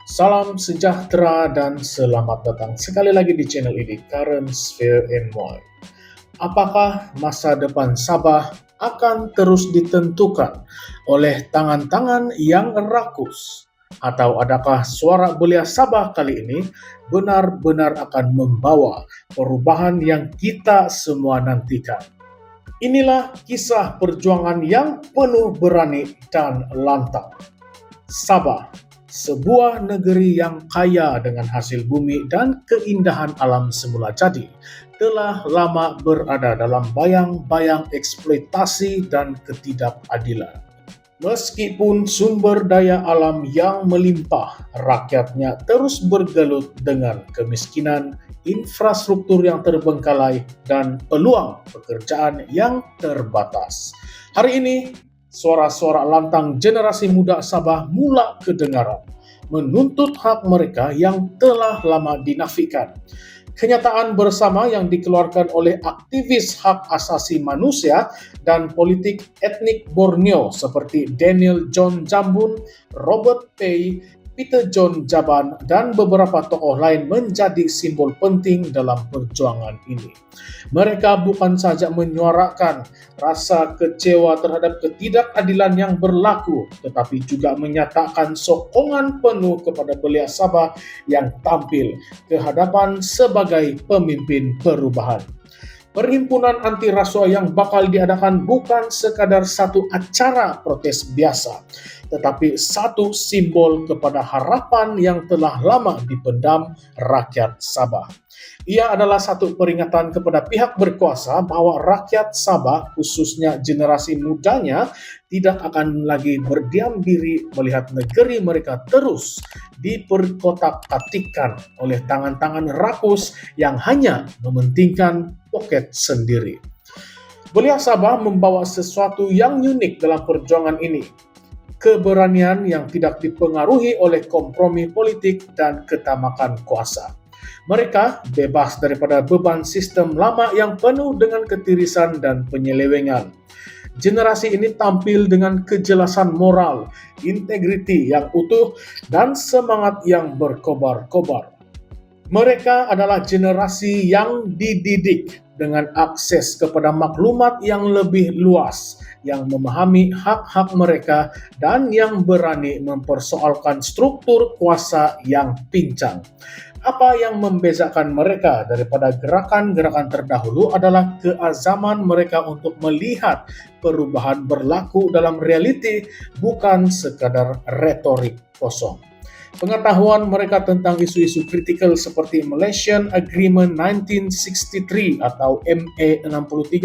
Salam sejahtera dan selamat datang sekali lagi di channel ini, Current Sphere NY. Apakah masa depan Sabah akan terus ditentukan oleh tangan-tangan yang rakus? Atau adakah suara belia Sabah kali ini benar-benar akan membawa perubahan yang kita semua nantikan? Inilah kisah perjuangan yang penuh berani dan lantang. Sabah, sebuah negeri yang kaya dengan hasil bumi dan keindahan alam semula jadi, telah lama berada dalam bayang-bayang eksploitasi dan ketidakadilan. Meskipun sumber daya alam yang melimpah, rakyatnya terus bergelut dengan kemiskinan, infrastruktur yang terbengkalai, dan peluang pekerjaan yang terbatas. Hari ini, suara-suara lantang generasi muda Sabah mula kedengaran, menuntut hak mereka yang telah lama dinafikan. Kenyataan bersama yang dikeluarkan oleh aktivis hak asasi manusia dan politik etnik Borneo seperti Daniel John Jambun, Robert Pei, Peter John Jaban, dan beberapa tokoh lain menjadi simbol penting dalam perjuangan ini. Mereka bukan saja menyuarakan rasa kecewa terhadap ketidakadilan yang berlaku, tetapi juga menyatakan sokongan penuh kepada belia Sabah yang tampil ke hadapan sebagai pemimpin perubahan. Perhimpunan anti rasuah yang bakal diadakan bukan sekadar satu acara protes biasa, tetapi satu simbol kepada harapan yang telah lama dipendam rakyat Sabah. Ia adalah satu peringatan kepada pihak berkuasa bahwa rakyat Sabah, khususnya generasi mudanya, tidak akan lagi berdiam diri melihat negeri mereka terus diperkotak-katikkan oleh tangan-tangan rakus yang hanya mementingkan poket sendiri. Belia Sabah membawa sesuatu yang unik dalam perjuangan ini. Keberanian yang tidak dipengaruhi oleh kompromi politik dan ketamakan kuasa. Mereka bebas daripada beban sistem lama yang penuh dengan ketirisan dan penyelewengan. Generasi ini tampil dengan kejelasan moral, integriti yang utuh, dan semangat yang berkobar-kobar. Mereka adalah generasi yang dididik dengan akses kepada maklumat yang lebih luas, yang memahami hak-hak mereka, dan yang berani mempersoalkan struktur kuasa yang pincang. Apa yang membedakan mereka daripada gerakan-gerakan terdahulu adalah keazaman mereka untuk melihat perubahan berlaku dalam realiti, bukan sekadar retorik kosong. Pengetahuan mereka tentang isu-isu kritikal seperti Malaysian Agreement 1963 atau MA63,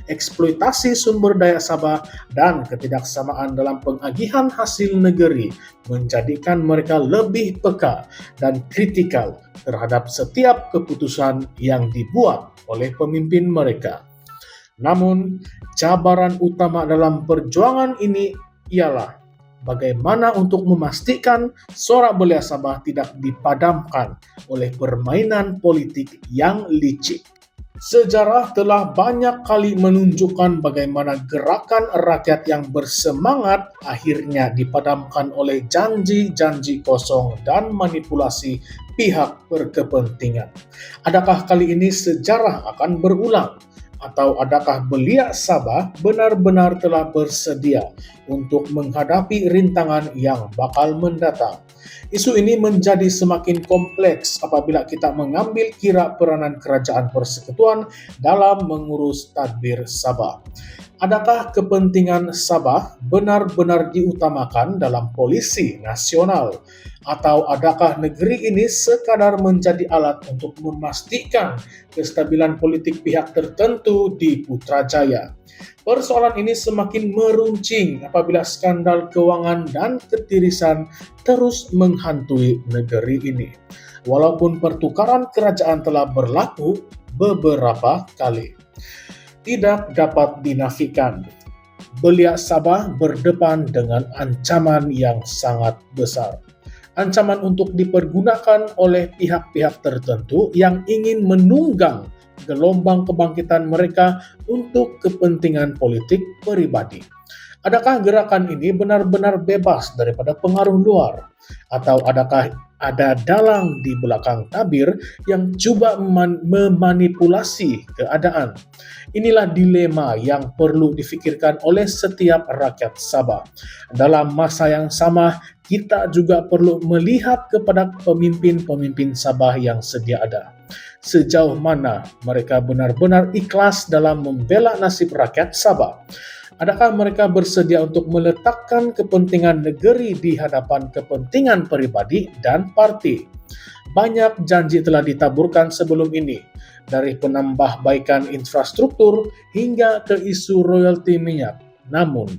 eksploitasi sumber daya Sabah, dan ketidaksamaan dalam pengagihan hasil negeri menjadikan mereka lebih peka dan kritikal terhadap setiap keputusan yang dibuat oleh pemimpin mereka. Namun, cabaran utama dalam perjuangan ini ialah bagaimana untuk memastikan suara belia Sabah tidak dipadamkan oleh permainan politik yang licik. Sejarah telah banyak kali menunjukkan bagaimana gerakan rakyat yang bersemangat akhirnya dipadamkan oleh janji-janji kosong dan manipulasi pihak berkepentingan. Adakah kali ini sejarah akan berulang? Atau adakah belia Sabah benar-benar telah bersedia untuk menghadapi rintangan yang bakal mendatang? Isu ini menjadi semakin kompleks apabila kita mengambil kira peranan kerajaan persekutuan dalam mengurus tadbir Sabah. Adakah kepentingan Sabah benar-benar diutamakan dalam polisi nasional? Atau adakah negeri ini sekadar menjadi alat untuk memastikan kestabilan politik pihak tertentu di Putrajaya? Persoalan ini semakin meruncing apabila skandal keuangan dan ketirisan terus menghantui negeri ini. Walaupun pertukaran kerajaan telah berlaku beberapa kali, tidak dapat dinafikan, belia Sabah berdepan dengan ancaman yang sangat besar. Ancaman untuk dipergunakan oleh pihak-pihak tertentu yang ingin menunggang gelombang kebangkitan mereka untuk kepentingan politik pribadi. Adakah gerakan ini benar-benar bebas daripada pengaruh luar? Atau adakah ada dalang di belakang tabir yang coba memanipulasi keadaan? Inilah dilema yang perlu difikirkan oleh setiap rakyat Sabah. Dalam masa yang sama, kita juga perlu melihat kepada pemimpin-pemimpin Sabah yang sedia ada. Sejauh mana mereka benar-benar ikhlas dalam membela nasib rakyat Sabah? Adakah mereka bersedia untuk meletakkan kepentingan negeri di hadapan kepentingan pribadi dan parti? Banyak janji telah ditaburkan sebelum ini, dari penambahbaikan infrastruktur hingga ke isu royalti minyak. Namun,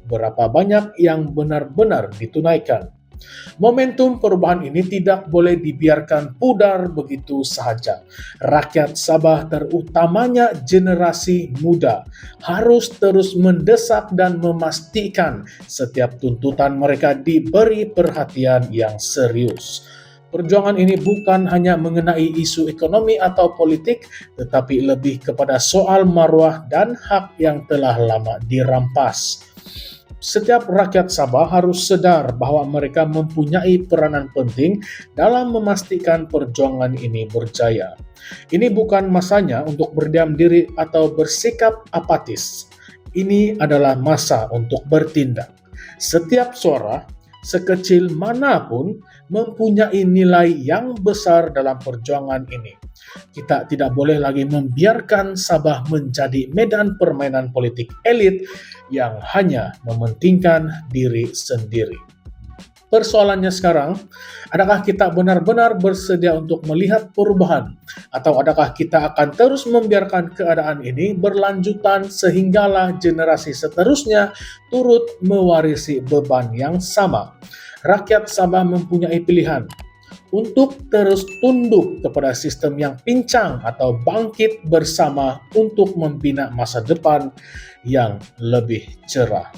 berapa banyak yang benar-benar ditunaikan? Momentum perubahan ini tidak boleh dibiarkan pudar begitu saja. Rakyat Sabah, terutamanya generasi muda, harus terus mendesak dan memastikan setiap tuntutan mereka diberi perhatian yang serius. Perjuangan ini bukan hanya mengenai isu ekonomi atau politik, tetapi lebih kepada soal marwah dan hak yang telah lama dirampas. Setiap rakyat Sabah harus sadar bahwa mereka mempunyai peranan penting dalam memastikan perjuangan ini berjaya. Ini bukan masanya untuk berdiam diri atau bersikap apatis. Ini adalah masa untuk bertindak. Setiap suara, sekecil manapun, mempunyai nilai yang besar dalam perjuangan ini. Kita tidak boleh lagi membiarkan Sabah menjadi medan permainan politik elit yang hanya mementingkan diri sendiri. Persoalannya sekarang, adakah kita benar-benar bersedia untuk melihat perubahan? Atau adakah kita akan terus membiarkan keadaan ini berlanjutan sehinggalah generasi seterusnya turut mewarisi beban yang sama? Rakyat Sabah mempunyai pilihan untuk terus tunduk kepada sistem yang pincang atau bangkit bersama untuk membina masa depan yang lebih cerah.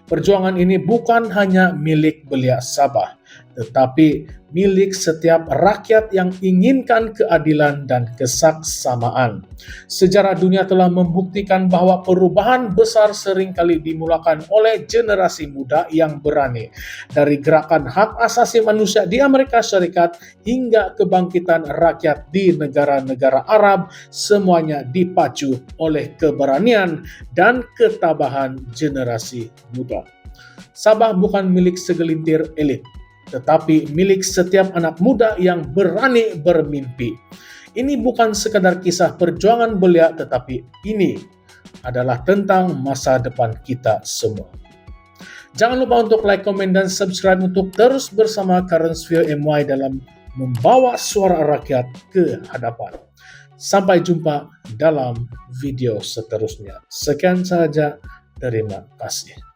Perjuangan ini bukan hanya milik belia Sabah, tetapi milik setiap rakyat yang inginkan keadilan dan kesaksamaan. Sejarah dunia telah membuktikan bahwa perubahan besar seringkali dimulakan oleh generasi muda yang berani. Dari gerakan hak asasi manusia di Amerika Serikat hingga kebangkitan rakyat di negara-negara Arab, semuanya dipacu oleh keberanian dan ketabahan generasi muda. Sabah bukan milik segelintir elit, tetapi milik setiap anak muda yang berani bermimpi. Ini bukan sekadar kisah perjuangan belia, tetapi ini adalah tentang masa depan kita semua. Jangan lupa untuk like, komen, dan subscribe untuk terus bersama Currents View MY dalam membawa suara rakyat ke hadapan. Sampai jumpa dalam video seterusnya. Sekian saja, terima kasih.